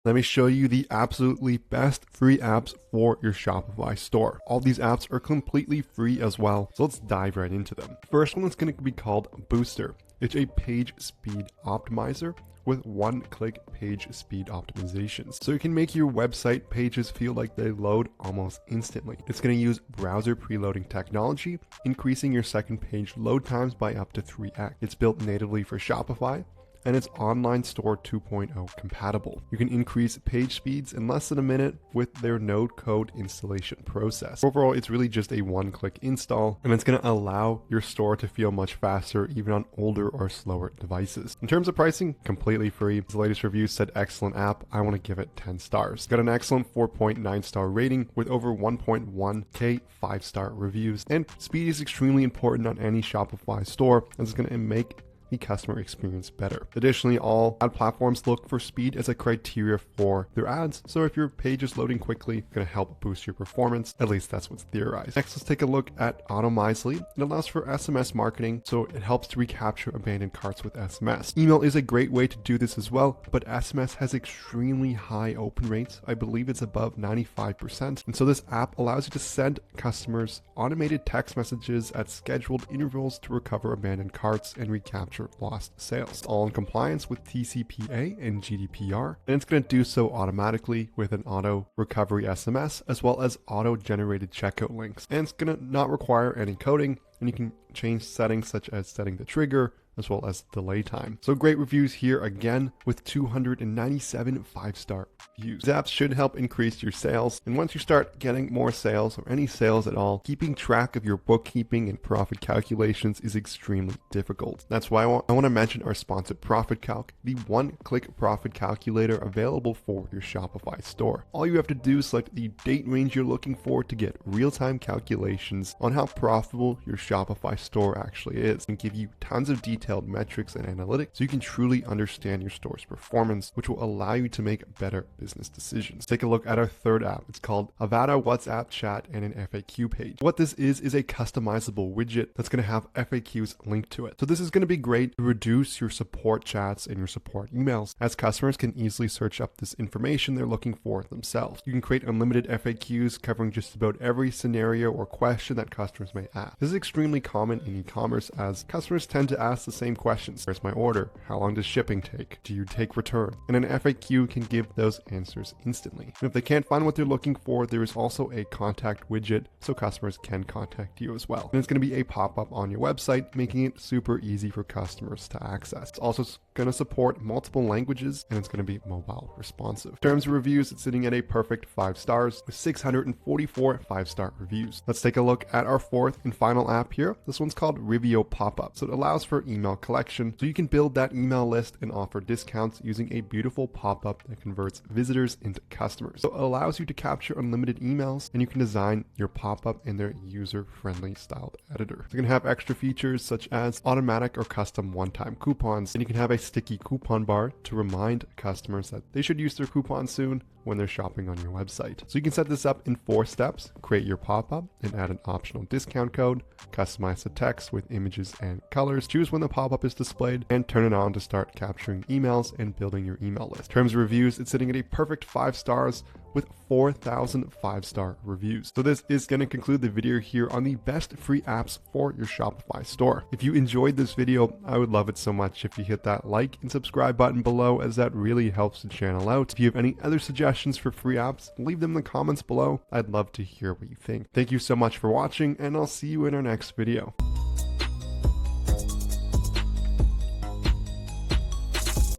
Let me show you the absolutely best free apps for your Shopify store. All these apps are completely free as well, so let's dive right into them. First one is going to be called Booster. It's a page speed optimizer with one-click page speed optimizations. So you can make your website pages feel like they load almost instantly. It's going to use browser preloading technology, increasing your second page load times by up to 3x. It's built natively for Shopify, and it's online store 2.0 compatible. You can increase page speeds in less than a minute with their no code installation process. Overall, it's really just a one-click install, and it's going to allow your store to feel much faster even on older or slower devices. In terms of pricing, completely free. The latest review said excellent app. I want to give it 10 stars. Got an excellent 4.9 star rating with over 1.1k 5-star reviews. And speed is extremely important on any Shopify store, and it's going to make the customer experience better. Additionally, all ad platforms look for speed as a criteria for their ads. So if your page is loading quickly, it's going to help boost your performance. At least that's what's theorized. Next, let's take a look at Automisley. It allows for SMS marketing, so it helps to recapture abandoned carts with SMS. Email is a great way to do this as well, but SMS has extremely high open rates. I believe it's above 95%. And so this app allows you to send customers automated text messages at scheduled intervals to recover abandoned carts and recapture lost sales. It's all in compliance with TCPA and GDPR, and it's going to do so automatically with an auto recovery SMS as well as auto generated checkout links. And it's going to not require any coding, and you can change settings such as setting the trigger as well as delay time. So great reviews here again with 297 5-star reviews. These apps should help increase your sales. And once you start getting more sales or any sales at all, keeping track of your bookkeeping and profit calculations is extremely difficult. That's why I want to mention our sponsor ProfitCalc, the one-click profit calculator available for your Shopify store. All you have to do is select the date range you're looking for to get real-time calculations on how profitable your Shopify store actually is, and give you tons of detailed metrics and analytics so you can truly understand your store's performance, which will allow you to make better business decisions. Take a look at our third app. It's called Avada WhatsApp Chat and an FAQ page. What this is a customizable widget that's going to have FAQs linked to it. So this is going to be great to reduce your support chats and your support emails, as customers can easily search up this information they're looking for themselves. You can create unlimited FAQs covering just about every scenario or question that customers may ask. This is extremely common in e-commerce, as customers tend to ask the same questions. Where's my order? How long does shipping take? Do you take return? And an FAQ can give those answers instantly. And if they can't find what they're looking for, there is also a contact widget so customers can contact you as well. And it's going to be a pop-up on your website, making it super easy for customers to access. It's also going to support multiple languages, and it's going to be mobile responsive. In terms of reviews, it's sitting at a perfect 5 stars with 644 5-star reviews. Let's take a look at our fourth and final app here. This one's called Reivio Popup. So it allows for email collection, so you can build that email list and offer discounts using a beautiful pop-up that converts visitors into customers. So it allows you to capture unlimited emails, and you can design your pop-up in their user-friendly styled editor. It's going to have extra features such as automatic or custom one-time coupons, and you can have a sticky coupon bar to remind customers that they should use their coupon soon when they're shopping on your website. So you can set this up in 4 steps: create your pop-up and add an optional discount code, customize the text with images and colors, choose when the pop-up is displayed, and turn it on to start capturing emails and building your email list. In terms of reviews, it's sitting at a perfect 5 stars with 4,000 5-star reviews. So this is going to conclude the video here on the best free apps for your Shopify store. If you enjoyed this video, I would love it so much if you hit that like and subscribe button below, as that really helps the channel out. If you have any other suggestions for free apps, leave them in the comments below. I'd love to hear what you think. Thank you so much for watching, and I'll see you in our next video.